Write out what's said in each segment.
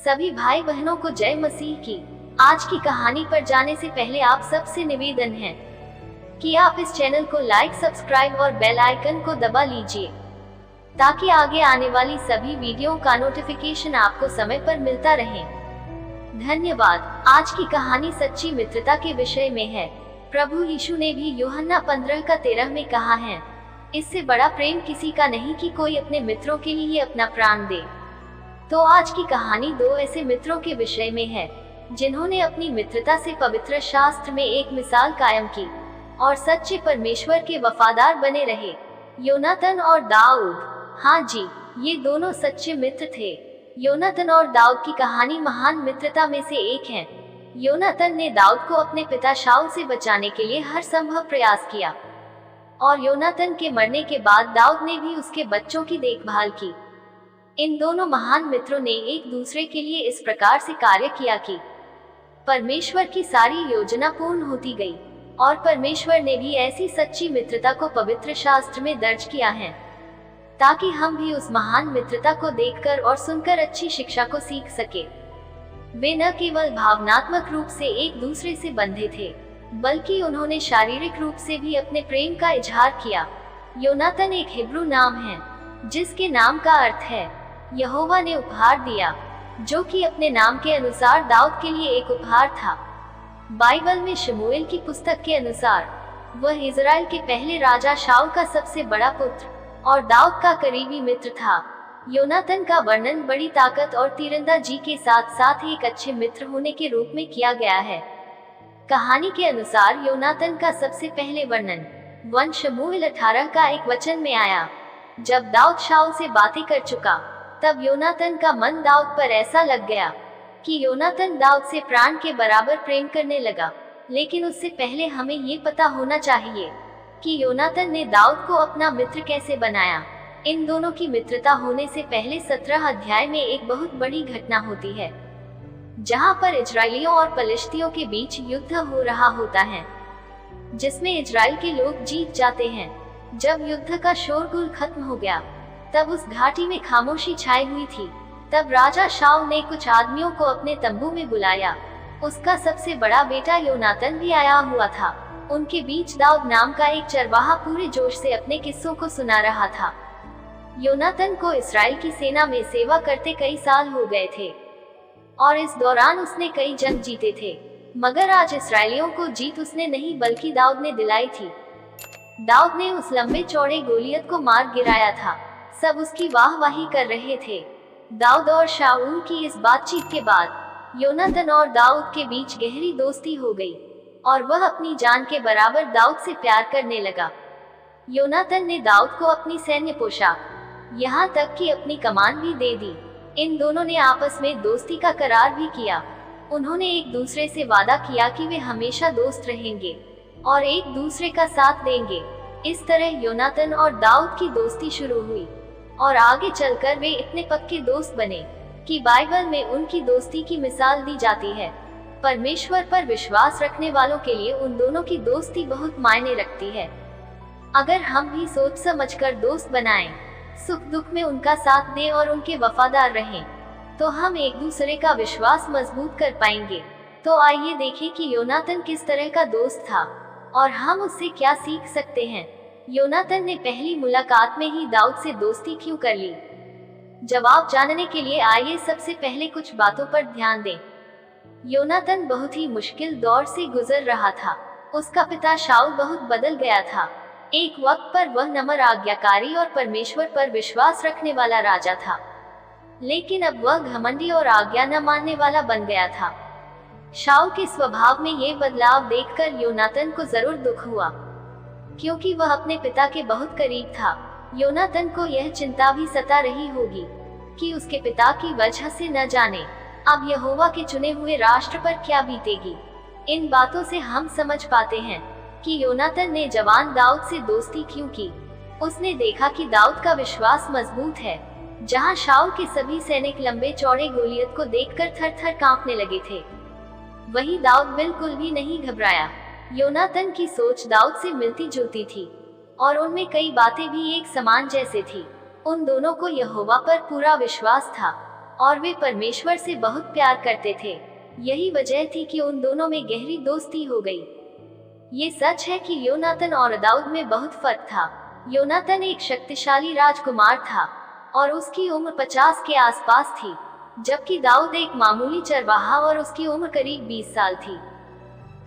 सभी भाई बहनों को जय मसीह की। आज की कहानी पर जाने से पहले आप सबसे निवेदन है कि आप इस चैनल को लाइक, सब्सक्राइब और बेल आइकन को दबा लीजिए ताकि आगे आने वाली सभी वीडियो का नोटिफिकेशन आपको समय पर मिलता रहे। धन्यवाद। आज की कहानी सच्ची मित्रता के विषय में है। प्रभु यीशु ने भी यूहन्ना 15:13 में कहा है, इससे बड़ा प्रेम किसी का नहीं कि कोई अपने मित्रों के लिए अपना प्राण दे। तो आज की कहानी दो ऐसे मित्रों के विषय में है जिन्होंने अपनी मित्रता से पवित्र शास्त्र में एक मिसाल कायम की और सच्चे परमेश्वर के वफादार बने रहे, योनातन और दाऊद। हाँ जी, ये दोनों सच्चे मित्र थे। योनातन और दाऊद की कहानी महान मित्रता में से एक है। योनातन ने दाऊद को अपने पिता शाऊल से बचाने के लिए हर संभव प्रयास किया और योनातन के मरने के बाद दाऊद ने भी उसके बच्चों की देखभाल की। इन दोनों महान मित्रों ने एक दूसरे के लिए इस प्रकार से कार्य किया कि परमेश्वर की सारी योजना पूर्ण होती गई और परमेश्वर ने भी ऐसी सच्ची मित्रता को पवित्र शास्त्र में दर्ज किया है ताकि हम भी उस महान मित्रता को देखकर और सुनकर अच्छी शिक्षा को सीख सके। वे न केवल भावनात्मक रूप से एक दूसरे से बंधे थे बल्कि उन्होंने शारीरिक रूप से भी अपने प्रेम का इजहार किया। योनातन एक हिब्रू नाम है जिसके नाम का अर्थ है यहोवा ने उपहार दिया, जो कि अपने नाम के अनुसार दाऊद के लिए एक उपहार था। बाइबल में शमूएल की पुस्तक के अनुसार वह इजराइल के पहले राजा शाऊल का सबसे बड़ा पुत्र और दाऊद का करीबी मित्र था। योनातन का वर्णन बड़ी ताकत और तीरंदाजी के साथ साथ एक अच्छे मित्र होने के रूप में किया गया है। कहानी के अनुसार योनातन का सबसे पहले वर्णन 1 शमूएल 18 का एक वचन में आया। जब दाऊद शाऊल से बातें कर चुका तब योनातन का मन दाऊद पर ऐसा लग गया कि योनातन दाऊद से प्राण के बराबर प्रेम करने लगा। लेकिन उससे पहले हमें ये पता होना चाहिए कि योनातन ने दाऊद को अपना मित्र कैसे बनाया। इन दोनों की मित्रता होने से पहले 17 अध्याय में एक बहुत बड़ी घटना होती है जहां पर इजरायलियों और पलिश्तियों के बीच युद्ध हो रहा होता है जिसमें इजराइल के लोग जीत जाते हैं। जब युद्ध का शोरगुल खत्म हो गया तब उस घाटी में खामोशी छाई हुई थी। तब राजा शाऊल ने कुछ आदमियों को अपने तंबू में बुलाया। उसका सबसे बड़ा बेटा योनातन भी आया हुआ था। उनके बीच दाऊद नाम का एक चरवाहा पूरे जोश से अपने किस्सों को सुना रहा था। योनातन को इस्राएल की सेना में सेवा करते कई साल हो गए थे और इस दौरान उसने कई जंग जीते थे, मगर आज इस्राएलियों को जीत उसने नहीं बल्कि दाऊद ने दिलाई थी। दाऊद ने उस लंबे चौड़े गोलियत को मार गिराया था। सब उसकी वाहवाही कर रहे थे। दाऊद और शाऊल की इस बातचीत के बाद योनातन और दाऊद के बीच गहरी दोस्ती हो गई और वह अपनी जान के बराबर दाऊद से प्यार करने लगा। योनातन ने दाऊद को अपनी सैन्य पोशाक, यहाँ तक कि अपनी कमान भी दे दी। इन दोनों ने आपस में दोस्ती का करार भी किया। उन्होंने एक दूसरे से वादा किया कि वे हमेशा दोस्त रहेंगे और एक दूसरे का साथ देंगे। इस तरह योनातन और दाऊद की दोस्ती शुरू हुई और आगे चलकर वे इतने पक्के दोस्त बने कि बाइबल में उनकी दोस्ती की मिसाल दी जाती है। परमेश्वर पर विश्वास रखने वालों के लिए उन दोनों की दोस्ती बहुत मायने रखती है। अगर हम भी सोच समझकर दोस्त बनाएं, सुख दुख में उनका साथ दें और उनके वफादार रहें, तो हम एक दूसरे का विश्वास मजबूत कर पाएंगे। तो आइए देखें कि योनातन किस तरह का दोस्त था और हम उससे क्या सीख सकते हैं। योनातन ने पहली मुलाकात में ही दाऊद से दोस्ती क्यों कर ली? जवाब जानने के लिए आइए सबसे पहले कुछ बातों पर ध्यान दें। योनातन बहुत ही मुश्किल दौर से गुजर रहा था। उसका पिता शाऊल बहुत बदल गया था। एक वक्त पर वह नम्र, आज्ञाकारी और परमेश्वर पर विश्वास रखने वाला राजा था, लेकिन अब वह घमंडी और आज्ञा न मानने वाला बन गया था। शाऊल के स्वभाव में ये बदलाव देखकर योनातन को जरूर दुख हुआ, क्योंकि वह अपने पिता के बहुत करीब था। योनातन को यह चिंता भी सता रही होगी कि उसके पिता की वजह से न जाने अब यहोवा के चुने हुए राष्ट्र पर क्या बीतेगी। इन बातों से हम समझ पाते हैं कि योनातन ने जवान दाऊद से दोस्ती क्यों की। उसने देखा कि दाऊद का विश्वास मजबूत है। जहां शाऊल के सभी सैनिक लंबे चौड़े गोलियत को देखकर थर थर कांपने लगे थे, वहीं दाऊद बिल्कुल भी नहीं घबराया। योनातन की सोच दाऊद से मिलती जुलती थी और उनमें कई बातें भी एक समान जैसे थी। उन दोनों को यहोवा पर पूरा विश्वास था और वे परमेश्वर से बहुत प्यार करते थे। यही वजह थी कि उन दोनों में गहरी दोस्ती हो गई। ये सच है कि योनातान और दाऊद में बहुत फर्क था। योनातान एक शक्तिशाली राजकुमार था और उसकी उम्र 50 के आसपास थी, जबकि दाऊद एक मामूली चरवाहा और उसकी उम्र करीब 20 साल थी।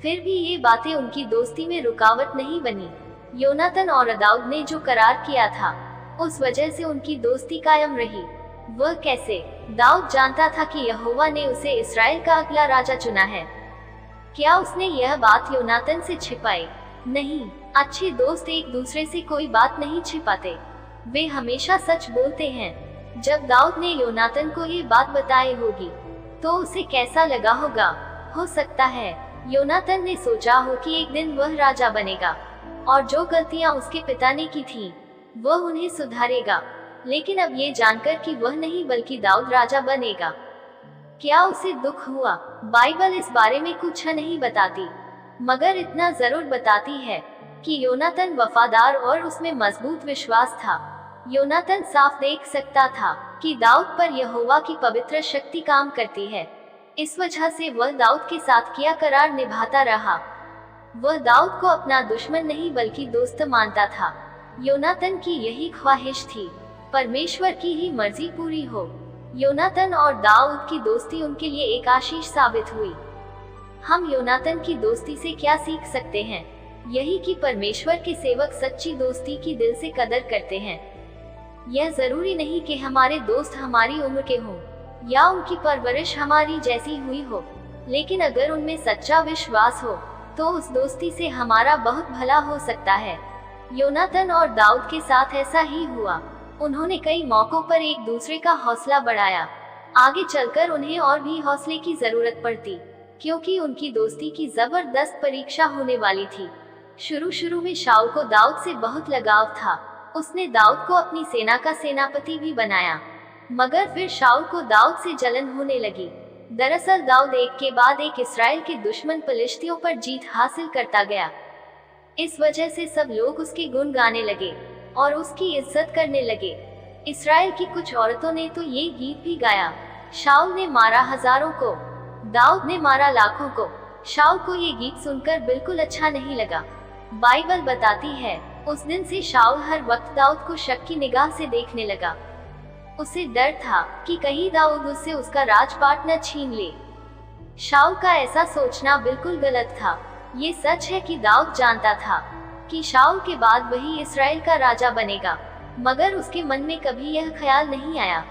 फिर भी ये बातें उनकी दोस्ती में रुकावट नहीं बनी। योनातान और दाऊद ने जो करार किया था, उस वजह से उनकी दोस्ती कायम रही। वह कैसे? दाऊद जानता था कि यहोवा ने उसे इस्राएल का अगला राजा चुना है। क्या उसने यह बात योनातान से छिपाई? नहीं। अच्छे दोस्त एक दूसरे से कोई बात नहीं छिपाते, वे हमेशा सच बोलते हैं। जब दाऊद ने योनातान को ये बात बताई होगी, तो उसे कैसा लगा होगा? हो सकता है योनातान ने सोचा हो कि एक दिन वह राजा बनेगा और जो गलतियां उसके पिता ने की थी, वह उन्हें सुधारेगा। लेकिन अब ये जानकर कि वह नहीं बल्कि दाऊद राजा बनेगा, क्या उसे दुख हुआ? बाइबल इस बारे में कुछ नहीं बताती, मगर इतना जरूर बताती है कि योनातान वफादार और उसमें मजबूत विश्वास था। योनातान साफ देख सकता था कि दाऊद पर यहोवा की पवित्र शक्ति काम करती है। इस वजह से वह दाऊद के साथ किया करार निभाता रहा। वह दाऊद को अपना दुश्मन नहीं बल्कि दोस्त मानता था। योनातान की यही ख्वाहिश थी, परमेश्वर की ही मर्जी पूरी हो। योनातान और दाऊद की दोस्ती उनके लिए एक आशीष साबित हुई। हम योनातान की दोस्ती से क्या सीख सकते हैं? यही कि परमेश्वर के सेवक सच्ची दोस्ती की दिल से कदर करते हैं। यह जरूरी नहीं कि हमारे दोस्त हमारी उम्र के हों या उनकी परवरिश हमारी जैसी हुई हो, लेकिन अगर उनमें सच्चा विश्वास हो तो उस दोस्ती से हमारा बहुत भला हो सकता है। योनातान और दाऊद के साथ ऐसा ही हुआ। उन्होंने कई मौकों पर एक दूसरे का हौसला बढ़ाया। आगे चलकर उन्हें और भी हौसले की जरूरत पड़ती, क्योंकि उनकी दोस्ती की जबरदस्त परीक्षा होने वाली थी। शुरू में शाऊल को दाऊद से बहुत लगाव था। उसने दाऊद को अपनी सेना का सेनापति भी बनाया, मगर फिर शाऊल को दाऊद से जलन होने लगी। दरअसल दाऊद एक के बाद एक इस्राएल के दुश्मन फिलिस्तियों पर जीत हासिल करता गया। इस वजह से सब लोग उसके गुण गाने लगे और उसकी इज्जत करने लगे। इस्राएल की कुछ औरतों ने तो ये गीत भी गाया, शाऊल ने मारा हजारों को, दाऊद ने मारा लाखों को। शाऊल को ये गीत सुनकर बिल्कुल अच्छा नहीं लगा। बाइबल बताती है, उस दिन से शाऊल हर वक्त दाऊद को शक की निगाह से देखने लगा। उसे डर था कि कहीं दाऊद उससे उसका राजपाट न छीन ले। शाऊल का ऐसा सोचना बिल्कुल गलत था। ये सच है कि दाऊद जानता था कि शाऊल के बाद वही इस्राएल का राजा बनेगा, मगर उसके मन में कभी यह ख्याल नहीं आया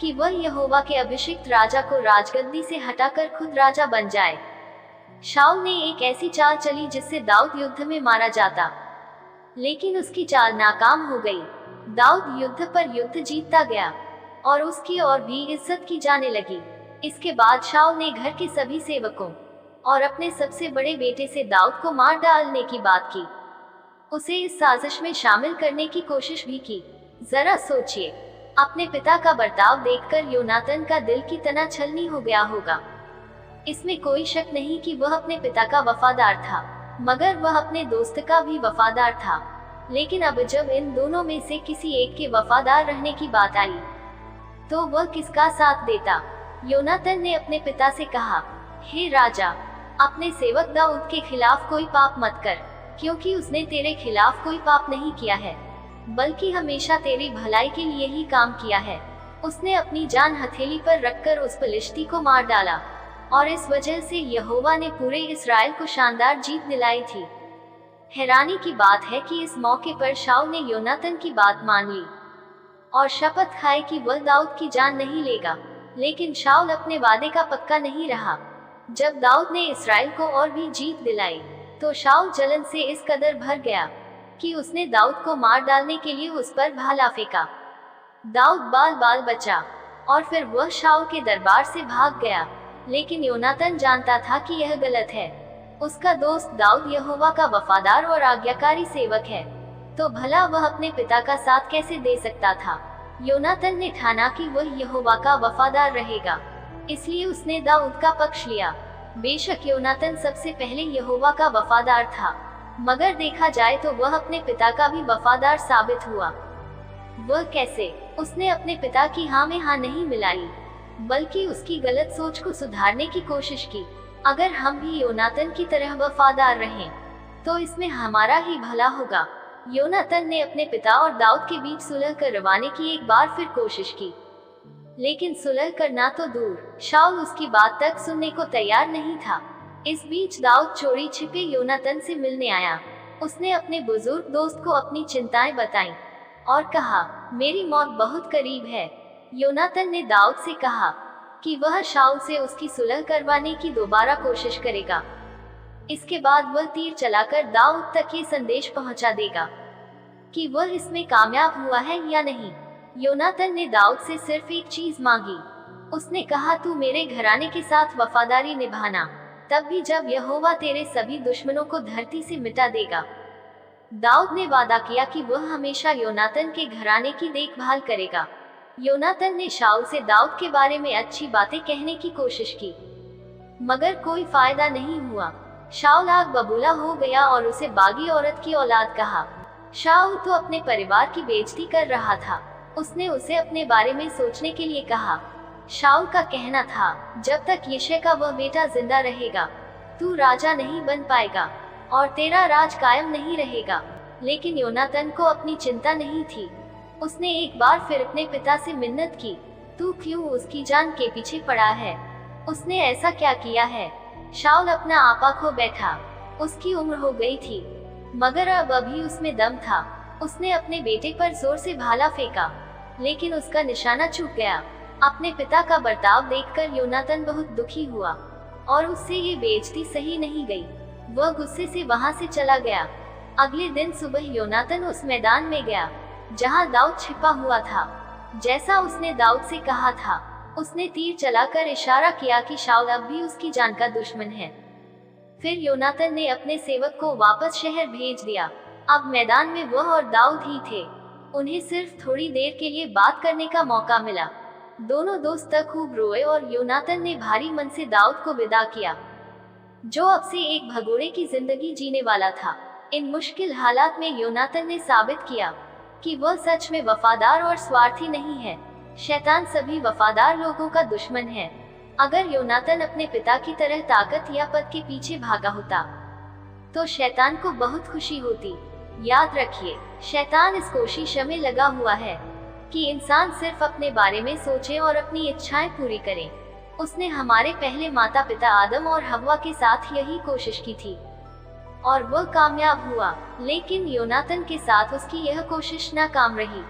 कि वह यहोवा के अभिषिक्त राजा को राजगद्दी से हटाकर खुद राजा बन जाए। शाऊल ने एक ऐसी चाल चली जिससे दाऊद युद्ध में मारा जाता, लेकिन उसकी चाल नाकाम हो गई। दाऊद युद्ध पर युद्ध जीतता गया और उसकी और भी इज्जत की जाने लगी। इसके बाद शाऊल ने घर के सभी सेवकों और अपने सबसे बड़े बेटे से दाऊद को मार डालने की बात की। उसे इस साजिश में शामिल करने की कोशिश भी की। जरा सोचिए, अपने पिता का बर्ताव देखकर योनातान का दिल की तना छलनी हो गया होगा। इसमें कोई शक नहीं कि वह अपने पिता का वफादार था, मगर वह अपने दोस्त का भी वफादार था। लेकिन अब जब इन दोनों में से किसी एक के वफादार रहने की बात आई, तो वह किसका साथ देता? योनातान ने अपने पिता से कहा, हे राजा, अपने सेवक दाऊद के खिलाफ कोई पाप मत कर, क्योंकि उसने तेरे खिलाफ कोई पाप नहीं किया है, बल्कि हमेशा तेरी भलाई के लिए ही काम किया है। उसने अपनी जान हथेली पर रखकर उस फिलिस्ती को मार डाला और इस वजह से यहोवा ने पूरे इस्राएल को शानदार जीत दिलाई थी। हैरानी की बात है कि इस मौके पर शाऊल ने योनातान की बात मान ली और शपथ खाई कि वह दाऊद की जान नहीं लेगा। लेकिन शाऊल अपने वादे का पक्का नहीं रहा। जब दाऊद ने इस्राएल को और भी जीत दिलाई, तो शाऊल जलन से इस कदर भर गया कि उसने दाऊद को मार डालने के लिए उस पर भाला फेंका। दाऊद बाल बाल बचा और फिर वह शाऊल के दरबार से भाग गया। लेकिन योनातान जानता था कि यह गलत है। उसका दोस्त दाऊद यहोवा का वफादार और आज्ञाकारी सेवक है, तो भला वह अपने पिता का साथ कैसे दे सकता था? योनातान ने ठाना कि वह यहोवा का वफादार रहेगा, इसलिए उसने दाऊद का पक्ष लिया। बेशक योनातान सबसे पहले यहोवा का वफादार था, मगर देखा जाए तो वह अपने पिता का भी वफादार साबित हुआ। वह कैसे? उसने अपने पिता की हाँ में हाँ नहीं मिलाई। बल्कि उसकी गलत सोच को सुधारने की कोशिश की। अगर हम भी योनातन की तरह वफादार रहें, तो इसमें हमारा ही भला होगा। योनातन ने अपने पिता और दाऊद के बीच सुलह करवाने की एक बार फिर कोशिश की, लेकिन सुलह करना तो दूर, शाऊल उसकी बात तक सुनने को तैयार नहीं था। इस बीच दाऊद चोरी छिपे योनातन से मिलने आया। उसने अपने बुजुर्ग दोस्त को अपनी चिंताएं बताईं और कहा, मेरी मौत बहुत करीब है। योनातन ने दाऊद से कहा कि वह शाऊल से उसकी सुलह करवाने की दोबारा कोशिश करेगा। इसके बाद वह तीर चलाकर दाऊद तक ये संदेश पहुंचा देगा कि वह इसमें कामयाब हुआ है या नहीं। योनातन ने दाऊद से सिर्फ एक चीज मांगी। उसने कहा, तू मेरे घराने के साथ वफादारी निभाना, तब भी जब यहोवा तेरे सभी दुश्मनों को धरती से मिटा देगा। दाऊद ने वादा किया कि वह हमेशा योनातन के घराने की देखभाल करेगा। योनातन ने शाऊल से दाऊद के बारे में अच्छी बातें कहने की कोशिश की, मगर कोई फायदा नहीं हुआ। शाऊल आग बबूला हो गया और उसे बागी औरत की औलाद कहा। शाऊल तो अपने परिवार की बेइज्जती कर रहा था। उसने उसे अपने बारे में सोचने के लिए कहा। शाऊल का कहना था, जब तक यिशै का वह बेटा जिंदा रहेगा, तू राजा नहीं बन पाएगा और तेरा राज कायम नहीं रहेगा। लेकिन योनातन को अपनी चिंता नहीं थी। उसने एक बार फिर अपने पिता से मिन्नत की, तू क्यों उसकी जान के पीछे पड़ा है? उसने ऐसा क्या किया है? शाऊल अपना आपा खो बैठा। उसकी उम्र हो गई थी, मगर अब अभी उसमें दम था। उसने अपने बेटे पर जोर से भाला फेंका, लेकिन उसका निशाना चूक गया। अपने पिता का बर्ताव देखकर योनातन बहुत दुखी हुआ और उससे ये बेइज्जती सही नहीं गई। वह गुस्से से वहां से चला गया। अगले दिन सुबह योनातन उस मैदान में गया जहां दाऊद छिपा हुआ था। जैसा उसने दाऊद से कहा था, उसने तीर चलाकर इशारा किया कि शाऊल अब भी उसकी जान का दुश्मन है। फिर योनातन ने अपने सेवक को वापस शहर भेज दिया। अब मैदान में वह और दाऊद ही थे। उन्हें सिर्फ थोड़ी देर के लिए बात करने का मौका मिला। दोनों दोस्त खूब रोए और योनातन ने भारी मन से दाऊद को विदा किया, जो अब से एक भगोड़े की जिंदगी जीने वाला था। इन मुश्किल हालात में योनातन ने साबित किया कि वह सच में वफादार और स्वार्थी नहीं है। शैतान सभी वफादार लोगों का दुश्मन है। अगर योनातन अपने पिता की तरह ताकत या पद के पीछे भागा होता, तो शैतान को बहुत खुशी होती। याद रखिए, शैतान इस कोशिश में लगा हुआ है कि इंसान सिर्फ अपने बारे में सोचे और अपनी इच्छाएं पूरी करे। उसने हमारे पहले माता पिता आदम और हव्वा के साथ यही कोशिश की थी और वह कामयाब हुआ, लेकिन योनातन के साथ उसकी यह कोशिश नाकाम रही।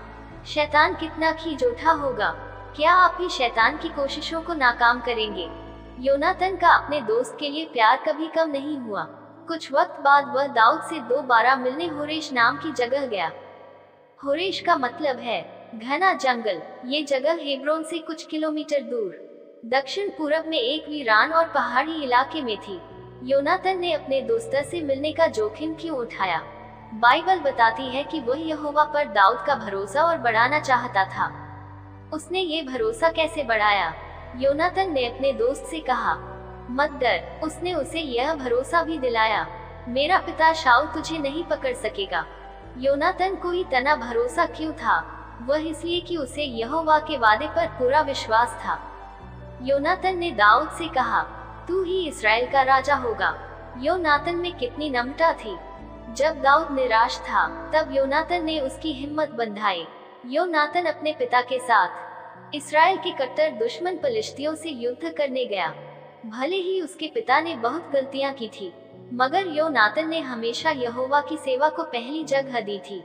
शैतान कितना खींचोठा होगा, क्या आप भी शैतान की कोशिशों को नाकाम करेंगे? योनातन का अपने दोस्त के लिए प्यार कभी कम नहीं हुआ। कुछ वक्त बाद वह दाऊद से दोबारा मिलने होरेश नाम की जगह गया। होरेश का मतलब है घना जंगल। ये जगह हेब्रोन से कुछ किलोमीटर दूर दक्षिण पूरब में एक वीरान और पहाड़ी इलाके में थी। योनातन ने अपने दोस्त से मिलने का जोखिम क्यों उठाया? बाइबल बताती है कि वह यहोवा पर दाऊद का भरोसा और बढ़ाना चाहता था। उसने ये भरोसा कैसे बढ़ाया? योनातन ने अपने दोस्त से कहा, मत डर। उसने उसे यह भरोसा भी दिलाया, मेरा पिता शाऊल तुझे नहीं पकड़ सकेगा। योनातन को इतना भरोसा क्यों था? वह इसलिए कि उसे यहोवा के वादे पर पूरा विश्वास था। योनातन ने दाऊद से कहा, तू ही इस्राएल का राजा होगा। योनातन में कितनी नम्रता थी। जब दाऊद निराश था, तब योनातन ने उसकी हिम्मत बंधाई। योनातन अपने पिता के साथ इस्राएल के कट्टर दुश्मन फिलिस्तियों से युद्ध करने गया। भले ही उसके पिता ने बहुत गलतियां की थी, मगर योनातन ने हमेशा यहोवा की सेवा को पहली जगह दी थी,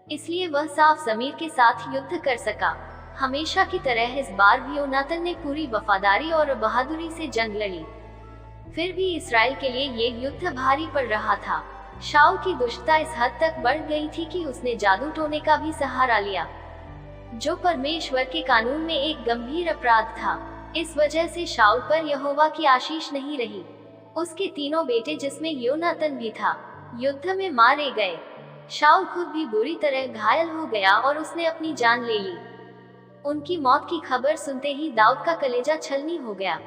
इसलिए वह साफ ज़मीर के साथ युद्ध कर सका। हमेशा की तरह इस बार भी योनातन ने पूरी वफादारी और बहादुरी से जंग लड़ी। फिर भी इस्राएल के लिए ये युद्ध भारी पड़ रहा था। शाऊल की दुष्टता इस हद तक बढ़ गई थी कि उसने जादू टोने का भी सहारा लिया, जो परमेश्वर के कानून में एक गंभीर अपराध था। इस वजह से शाऊल पर यहोवा की आशीष नहीं रही। उसके तीनों बेटे, जिसमें योनातन भी था, युद्ध में मारे गए। शाऊल खुद भी बुरी तरह घायल हो गया और उसने अपनी जान ले ली। उनकी मौत की खबर सुनते ही दाऊद का कलेजा छलनी हो गया।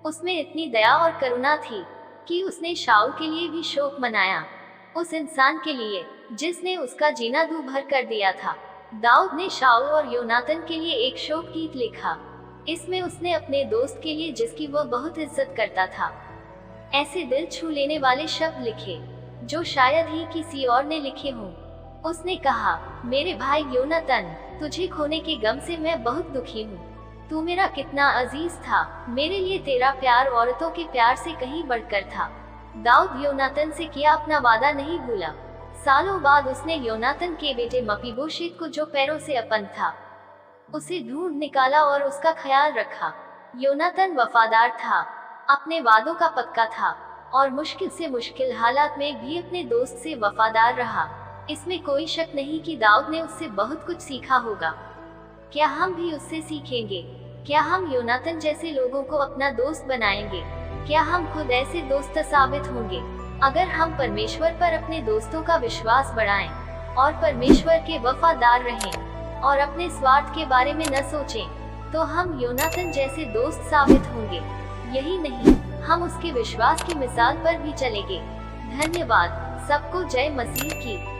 उसमें इतनी दया और करुणा थी कि उसने शाऊल के लिए भी शोक मनाया, उस इंसान के लिए जिसने उसका जीना दूभर कर दिया था। दाऊद ने शाऊल और योनातन के लिए एक शोक गीत लिखा। इसमें उसने अपने दोस्त के लिए जिसकी वह बहुत इज्जत करता था ऐसे दिल छू लेने वाले शब्द लिखे जो शायद ही किसी और ने लिखे हों। उसने कहा, मेरे भाई योनातन, तुझे खोने के गम से मैं बहुत दुखी हूँ। तू मेरा कितना अजीज था। मेरे लिए तेरा प्यार औरतों के प्यार से कहीं बढ़कर था। दाऊद योनातन से किया अपना वादा नहीं भूला। सालों बाद उसने योनातन के बेटे मपीबोशेत को, जो पैरों से अपंग था, उसे ढूंढ निकाला और उसका ख्याल रखा। योनातन वफादार था, अपने वादों का पक्का था और मुश्किल से मुश्किल हालात में भी अपने दोस्त से वफादार रहा। इसमें कोई शक नहीं कि दाऊद ने उससे बहुत कुछ सीखा होगा। क्या हम भी उससे सीखेंगे? क्या हम योनातन जैसे लोगों को अपना दोस्त बनाएंगे? क्या हम खुद ऐसे दोस्त साबित होंगे? अगर हम परमेश्वर पर अपने दोस्तों का विश्वास बढ़ाएं और परमेश्वर के वफादार रहें और अपने स्वार्थ के बारे में न सोचें, तो हम योनातन जैसे दोस्त साबित होंगे। यही नहीं, हम उसके विश्वास की मिसाल पर भी चलेंगे। धन्यवाद। सबको जय मसीह की।